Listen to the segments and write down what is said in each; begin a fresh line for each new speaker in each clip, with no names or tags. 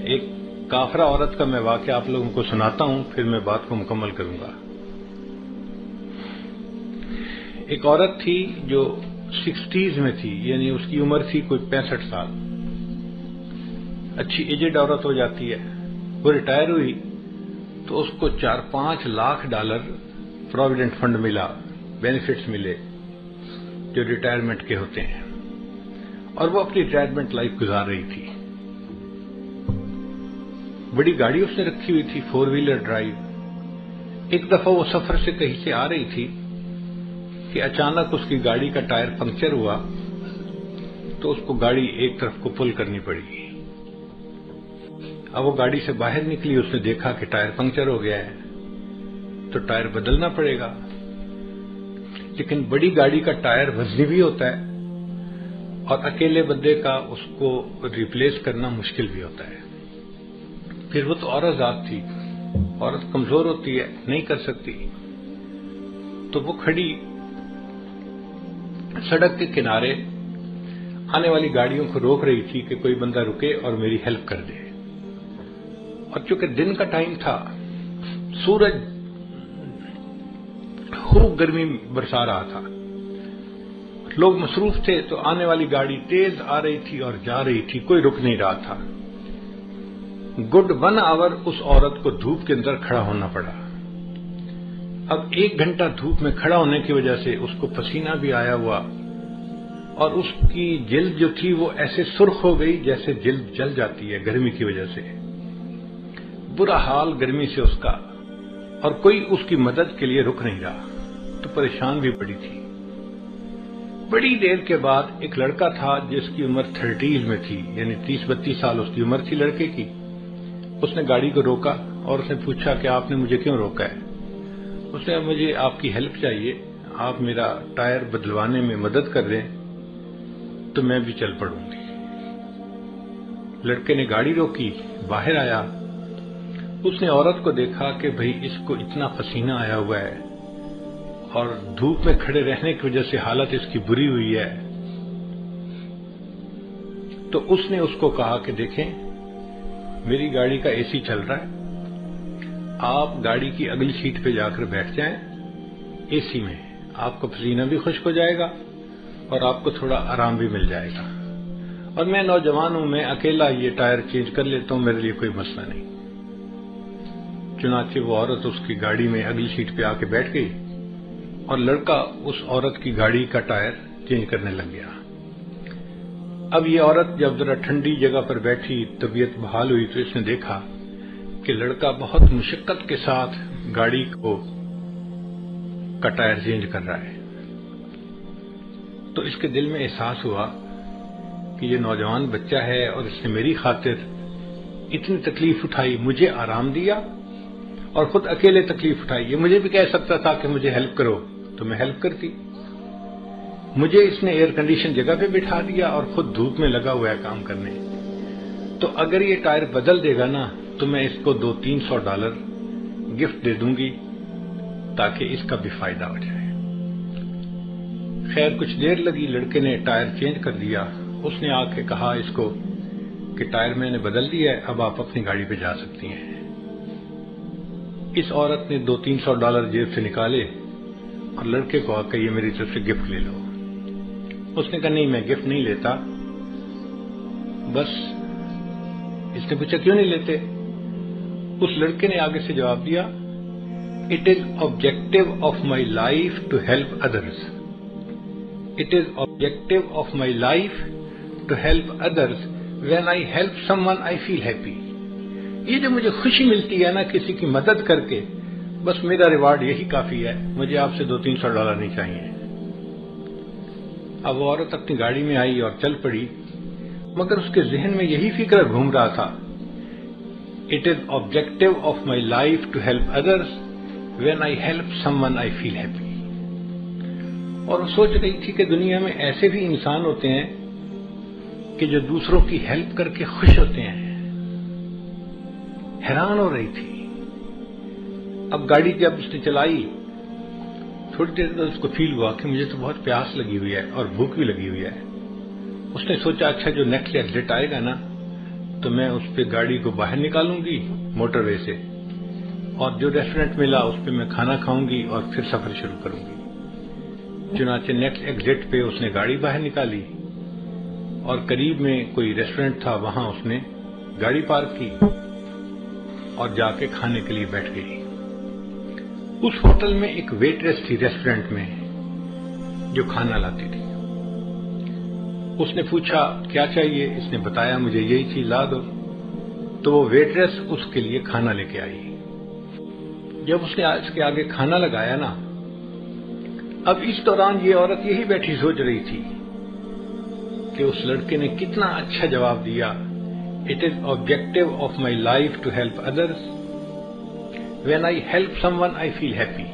ایک کافرہ عورت کا میں واقعہ آپ لوگوں کو سناتا ہوں، پھر میں بات کو مکمل کروں گا۔ ایک عورت تھی جو 60s میں تھی، یعنی اس کی عمر تھی کوئی 65 سال۔ اچھی ایجڈ عورت ہو جاتی ہے۔ وہ ریٹائر ہوئی تو اس کو 4-5 لاکھ ڈالر پروویڈنٹ فنڈ ملا، بینیفٹس ملے جو ریٹائرمنٹ کے ہوتے ہیں، اور وہ اپنی ریٹائرمنٹ لائف گزار رہی تھی۔ بڑی گاڑی اس نے رکھی ہوئی تھی، 4 ویلر ڈرائیو۔ ایک دفعہ وہ سفر سے کہیں سے آ رہی تھی کہ اچانک اس کی گاڑی کا ٹائر پنکچر ہوا تو اس کو گاڑی ایک طرف کو پل کرنی پڑی۔ اب وہ گاڑی سے باہر نکلی، اس نے دیکھا کہ ٹائر پنکچر ہو گیا ہے تو ٹائر بدلنا پڑے گا، لیکن بڑی گاڑی کا ٹائر وزنی بھی ہوتا ہے اور اکیلے بندے کا اس کو ریپلیس کرنا مشکل بھی ہوتا ہے۔ پھر وہ تو عورت ذات تھی، عورت کمزور ہوتی ہے، نہیں کر سکتی، تو وہ کھڑی سڑک کے کنارے آنے والی گاڑیوں کو روک رہی تھی کہ کوئی بندہ رکے اور میری ہیلپ کر دے۔ اور چونکہ دن کا ٹائم تھا، سورج خوب گرمی برسا رہا تھا، لوگ مصروف تھے، تو آنے والی گاڑی تیز آ رہی تھی اور جا رہی تھی، کوئی رک نہیں رہا تھا۔ گڈ 1 آور اس عورت کو دھوپ کے اندر کھڑا ہونا پڑا۔ اب 1 گھنٹہ دھوپ میں کھڑا ہونے کی وجہ سے اس کو پسینہ بھی آیا ہوا، اور اس کی جلد جو تھی وہ ایسے سرخ ہو گئی جیسے جلد جل جاتی ہے گرمی کی وجہ سے۔ برا حال گرمی سے اس کا، اور کوئی اس کی مدد کے لیے رک نہیں رہا، تو پریشان بھی بڑی تھی۔ بڑی دیر کے بعد ایک لڑکا تھا جس کی عمر 30s میں تھی، یعنی 30-32 سال اس کی عمر تھی لڑکے کی۔ اس نے گاڑی کو روکا اور اس نے پوچھا کہ آپ نے مجھے کیوں روکا ہے؟ اس نے مجھے آپ کی ہیلپ چاہیے، آپ میرا ٹائر بدلوانے میں مدد کر دیں تو میں بھی چل پڑوں گی۔ لڑکے نے گاڑی روکی، باہر آیا، اس نے عورت کو دیکھا کہ بھئی اس کو اتنا پسینہ آیا ہوا ہے اور دھوپ میں کھڑے رہنے کی وجہ سے حالت اس کی بری ہوئی ہے، تو اس نے اس کو کہا کہ دیکھیں میری گاڑی کا AC چل رہا ہے، آپ گاڑی کی اگلی سیٹ پہ جا کر بیٹھ جائیں AC میں، آپ کا پسینہ بھی خشک ہو جائے گا اور آپ کو تھوڑا آرام بھی مل جائے گا، اور میں نوجوان ہوں، میں اکیلا یہ ٹائر چینج کر لیتا ہوں، میرے لیے کوئی مسئلہ نہیں۔ چنانچہ وہ عورت اس کی گاڑی میں اگلی سیٹ پہ آ کے بیٹھ گئی اور لڑکا اس عورت کی گاڑی کا ٹائر چینج کرنے لگ گیا۔ اب یہ عورت جب ذرا ٹھنڈی جگہ پر بیٹھی، طبیعت بحال ہوئی، تو اس نے دیکھا کہ لڑکا بہت مشقت کے ساتھ گاڑی کا ٹائر چینج کر رہا ہے۔ تو اس کے دل میں احساس ہوا کہ یہ نوجوان بچہ ہے اور اس نے میری خاطر اتنی تکلیف اٹھائی، مجھے آرام دیا اور خود اکیلے تکلیف اٹھائی۔ یہ مجھے بھی کہہ سکتا تھا کہ مجھے ہیلپ کرو تو میں ہیلپ کرتی۔ مجھے اس نے ایئر کنڈیشن جگہ پہ بٹھا دیا اور خود دھوپ میں لگا ہوا ہے کام کرنے۔ تو اگر یہ ٹائر بدل دے گا نا تو میں اس کو $200-300 گفٹ دے دوں گی تاکہ اس کا بھی فائدہ ہو جائے۔ خیر کچھ دیر لگی، لڑکے نے ٹائر چینج کر دیا۔ اس نے آ کے کہا اس کو کہ ٹائر میں نے بدل دیا ہے، اب آپ اپنی گاڑی پہ جا سکتی ہیں۔ اس عورت نے $200-300 جیب سے نکالے اور لڑکے کو آ کے یہ میری طرف سے گفٹ لے لو۔ اس نے کہا نہیں میں گفٹ نہیں لیتا۔ بس اس نے پوچھا کیوں نہیں لیتے؟ اس لڑکے نے آگے سے جواب دیا It is objective of my life to help others. It is objective of my life to help others. When I help someone I feel happy. یہ جو مجھے خوشی ملتی ہے نا کسی کی مدد کر کے، بس میرا ریوارڈ یہی کافی ہے، مجھے آپ سے $200-300 نہیں چاہیے۔ اب وہ عورت اپنی گاڑی میں آئی اور چل پڑی، مگر اس کے ذہن میں یہی فکر گھوم رہا تھا It is objective of my life to help others. When I help someone I feel happy. اور وہ سوچ رہی تھی کہ دنیا میں ایسے بھی انسان ہوتے ہیں کہ جو دوسروں کی ہیلپ کر کے خوش ہوتے ہیں۔ حیران ہو رہی تھی۔ اب گاڑی جب اس نے چلائی، تھوڑی دیر بعد اس کو فیل ہوا کہ مجھے تو بہت پیاس لگی ہوئی ہے اور بھوک بھی لگی ہوئی ہے۔ اس نے سوچا اچھا جو نیکسٹ ایگزٹ آئے گا نا تو میں اس پہ گاڑی کو باہر نکالوں گی موٹر وے سے، اور جو ریسٹورینٹ ملا اس پہ میں کھانا کھاؤں گی اور پھر سفر شروع کروں گی۔ چنانچہ نیکسٹ ایگزٹ پہ اس نے گاڑی باہر نکالی اور قریب میں کوئی ریسٹورینٹ تھا، وہاں اس نے گاڑی پارک کی اور جا کے کھانے کے لیے بیٹھ گئی۔ اس ہوٹل میں ایک ویٹریس تھی ریسٹورینٹ میں جو کھانا لاتی تھی۔ اس نے پوچھا کیا چاہیے، اس نے بتایا مجھے یہی چیز لا دو، تو وہ ویٹریس اس کے لیے کھانا لے کے آئی۔ جب اس نے اس کے آگے کھانا لگایا نا، اب اس دوران یہ عورت یہی بیٹھی سوچ رہی تھی کہ اس لڑکے نے کتنا اچھا جواب دیا، "It is objective of my life to help others. When I help someone, I feel happy."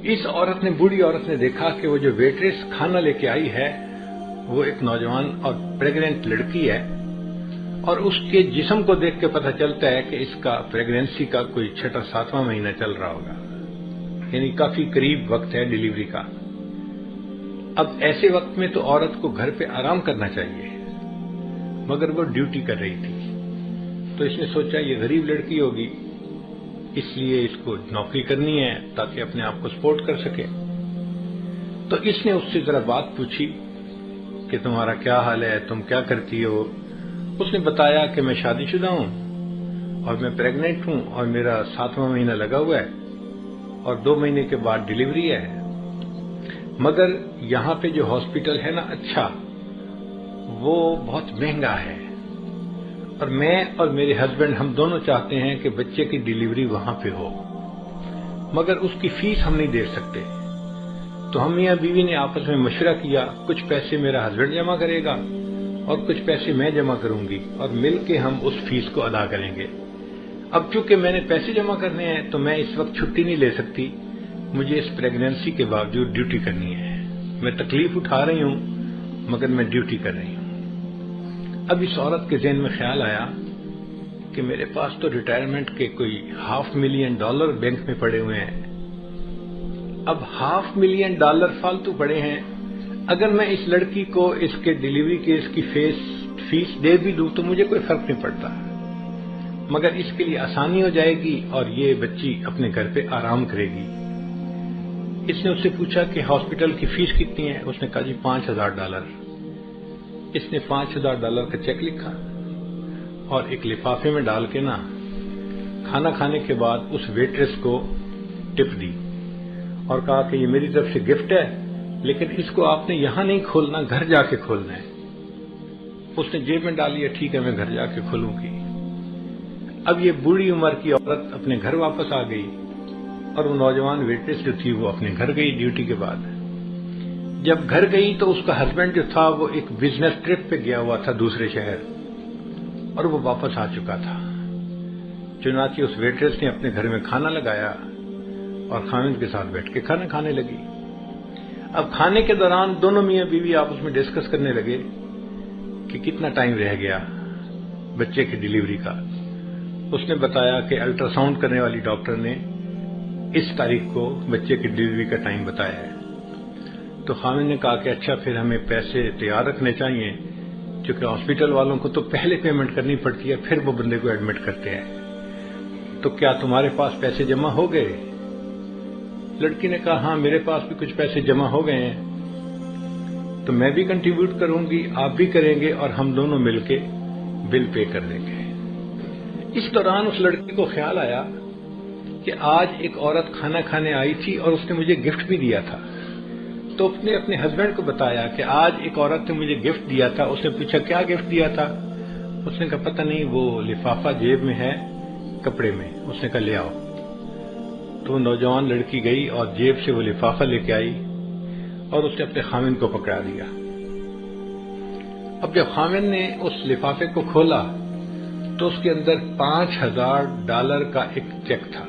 اس عورت نے، بوڑھی عورت نے دیکھا کہ وہ جو ویٹریس کھانا لے کے آئی ہے وہ ایک نوجوان اور پریگننٹ لڑکی ہے، اور اس کے جسم کو دیکھ کے پتہ چلتا ہے کہ اس کا پریگننسی کا کوئی 6واں مہینہ چل رہا ہوگا، یعنی کافی قریب وقت ہے ڈیلیوری کا۔ اب ایسے وقت میں تو عورت کو گھر پہ آرام کرنا چاہیے، مگر وہ ڈیوٹی کر رہی تھی، تو اس نے سوچا یہ غریب لڑکی ہوگی، اس لیے اس کو نوکری کرنی ہے تاکہ اپنے آپ کو سپورٹ کر سکے۔ تو اس نے اس سے ذرا بات پوچھی کہ تمہارا کیا حال ہے، تم کیا کرتی ہو؟ اس نے بتایا کہ میں شادی شدہ ہوں اور میں پریگننٹ ہوں اور میرا 7واں مہینہ لگا ہوا ہے اور 2 مہینے کے بعد ڈیلیوری ہے، مگر یہاں پہ جو ہاسپٹل ہے نا اچھا، وہ بہت مہنگا ہے، اور میں اور میرے ہسبینڈ ہم دونوں چاہتے ہیں کہ بچے کی ڈیلیوری وہاں پہ ہو، مگر اس کی فیس ہم نہیں دے سکتے۔ تو ہم میاں بیوی نے آپس میں مشورہ کیا، کچھ پیسے میرا ہسبینڈ جمع کرے گا اور کچھ پیسے میں جمع کروں گی، اور مل کے ہم اس فیس کو ادا کریں گے۔ اب چونکہ میں نے پیسے جمع کرنے ہیں تو میں اس وقت چھٹی نہیں لے سکتی، مجھے اس پریگننسی کے باوجود ڈیوٹی کرنی ہے، میں تکلیف اٹھا رہی ہوں مگر میں ڈیوٹی کر رہی ہوں۔ اب اس عورت کے ذہن میں خیال آیا کہ میرے پاس تو ریٹائرمنٹ کے کوئی $500,000 بینک میں پڑے ہوئے ہیں، اب $500,000 فالتو پڑے ہیں، اگر میں اس لڑکی کو اس کے ڈیلیوری کے اس کی فیس دے بھی دوں تو مجھے کوئی فرق نہیں پڑتا، مگر اس کے لیے آسانی ہو جائے گی اور یہ بچی اپنے گھر پہ آرام کرے گی۔ اس نے اس سے پوچھا کہ ہاسپٹل کی فیس کتنی ہے؟ اس نے کہا جی $5,000۔ اس نے $5,000 کا چیک لکھا اور ایک لفافے میں ڈال کے نا کھانا کھانے کے بعد اس ویٹریس کو ٹپ دی اور کہا کہ یہ میری طرف سے گفٹ ہے، لیکن اس کو آپ نے یہاں نہیں کھولنا، گھر جا کے کھولنا ہے۔ اس نے جیب میں ڈال لیا، ٹھیک ہے میں گھر جا کے کھولوں گی۔ اب یہ بوڑھی عمر کی عورت اپنے گھر واپس آ گئی اور وہ نوجوان ویٹریس جو تھی وہ اپنے گھر گئی ڈیوٹی کے بعد۔ جب گھر گئی تو اس کا ہسبینڈ جو تھا وہ ایک بزنس ٹرپ پہ گیا ہوا تھا دوسرے شہر، اور وہ واپس آ چکا تھا۔ چنانچہ اس ویٹریس نے اپنے گھر میں کھانا لگایا اور خاوند کے ساتھ بیٹھ کے کھانا کھانے لگی۔ اب کھانے کے دوران دونوں میاں بیوی آپس میں ڈسکس کرنے لگے کہ کتنا ٹائم رہ گیا بچے کی ڈیلیوری کا۔ اس نے بتایا کہ الٹرا ساؤنڈ کرنے والی ڈاکٹر نے اس تاریخ کو بچے کی ڈیلیوری کا ٹائم بتایا ہے۔ تو خاوند نے کہا کہ اچھا پھر ہمیں پیسے تیار رکھنے چاہیے، کیونکہ ہاسپٹل والوں کو تو پہلے پیمنٹ کرنی پڑتی ہے پھر وہ بندے کو ایڈمٹ کرتے ہیں، تو کیا تمہارے پاس پیسے جمع ہو گئے؟ لڑکی نے کہا ہاں میرے پاس بھی کچھ پیسے جمع ہو گئے ہیں، تو میں بھی کنٹریبیوٹ کروں گی، آپ بھی کریں گے، اور ہم دونوں مل کے بل پے کر دیں گے۔ اس دوران اس لڑکی کو خیال آیا کہ آج ایک عورت کھانا کھانے آئی تھی اور اس نے مجھے گفٹ بھی دیا تھا، تو اس نے اپنے ہسبینڈ کو بتایا کہ آج ایک عورت نے مجھے گفٹ دیا تھا۔ اس نے پوچھا کیا گفٹ دیا تھا؟ اس نے کہا پتہ نہیں، وہ لفافہ جیب میں ہے کپڑے میں۔ اس نے کہا لے آؤ۔ تو وہ نوجوان لڑکی گئی اور جیب سے وہ لفافہ لے کے آئی اور اس نے اپنے خاوند کو پکڑا دیا۔ اب جب خاوند نے اس لفافے کو کھولا تو اس کے اندر $5,000 کا ایک چیک تھا۔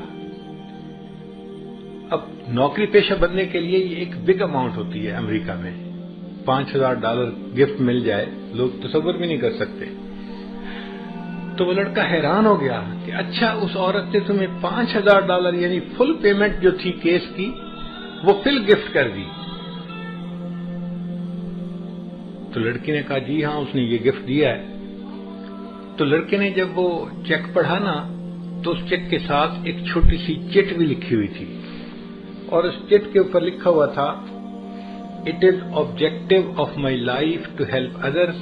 اب نوکری پیشہ بننے کے لیے یہ ایک بگ اماؤنٹ ہوتی ہے امریکہ میں، $5,000 گفٹ مل جائے لوگ تصور بھی نہیں کر سکتے۔ تو وہ لڑکا حیران ہو گیا کہ اچھا اس عورت نے تمہیں $5,000 یعنی فل پیمنٹ جو تھی کیس کی وہ فل گفٹ کر دی۔ تو لڑکی نے کہا جی ہاں اس نے یہ گفٹ دیا ہے۔ تو لڑکے نے جب وہ چیک پڑھا نا تو اس چیک کے ساتھ ایک چھوٹی سی چٹ بھی لکھی ہوئی تھی، اور اس چٹ کے اوپر لکھا ہوا تھا "It is objective of my life to help others.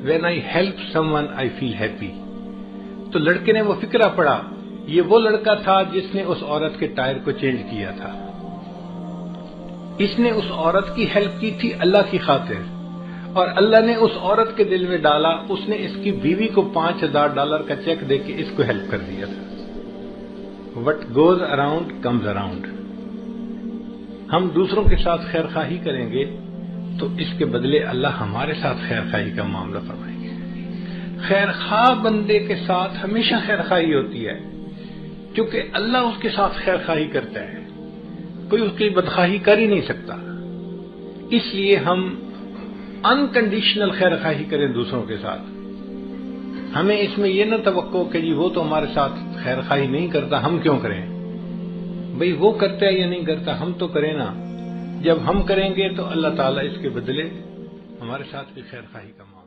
When I help someone I feel happy." تو لڑکے نے وہ فقرہ پڑھا، یہ وہ لڑکا تھا جس نے اس عورت کے ٹائر کو چینج کیا تھا، اس نے اس عورت کی ہیلپ کی تھی اللہ کی خاطر، اور اللہ نے اس عورت کے دل میں ڈالا، اس نے اس کی بیوی کو $5000 کا چیک دے کے اس کو ہیلپ کر دیا تھا۔ What goes around comes around۔ ہم دوسروں کے ساتھ خیر خواہی کریں گے تو اس کے بدلے اللہ ہمارے ساتھ خیر خواہی کا معاملہ فرمائیں گے۔ خیر خواہ بندے کے ساتھ ہمیشہ خیر خواہی ہوتی ہے، کیونکہ اللہ اس کے ساتھ خیر خواہی کرتا ہے، کوئی اس کی بدخواہی کر ہی نہیں سکتا۔ اس لیے ہم انکنڈیشنل خیر خواہی کریں دوسروں کے ساتھ۔ ہمیں اس میں یہ نہ توقع کہ جی وہ تو ہمارے ساتھ خیر خواہی نہیں کرتا، ہم کیوں کریں؟ بھئی وہ کرتا ہے یا نہیں کرتا، ہم تو کریں نا۔ جب ہم کریں گے تو اللہ تعالیٰ اس کے بدلے ہمارے ساتھ بھی خیر خواہی کا معاملہ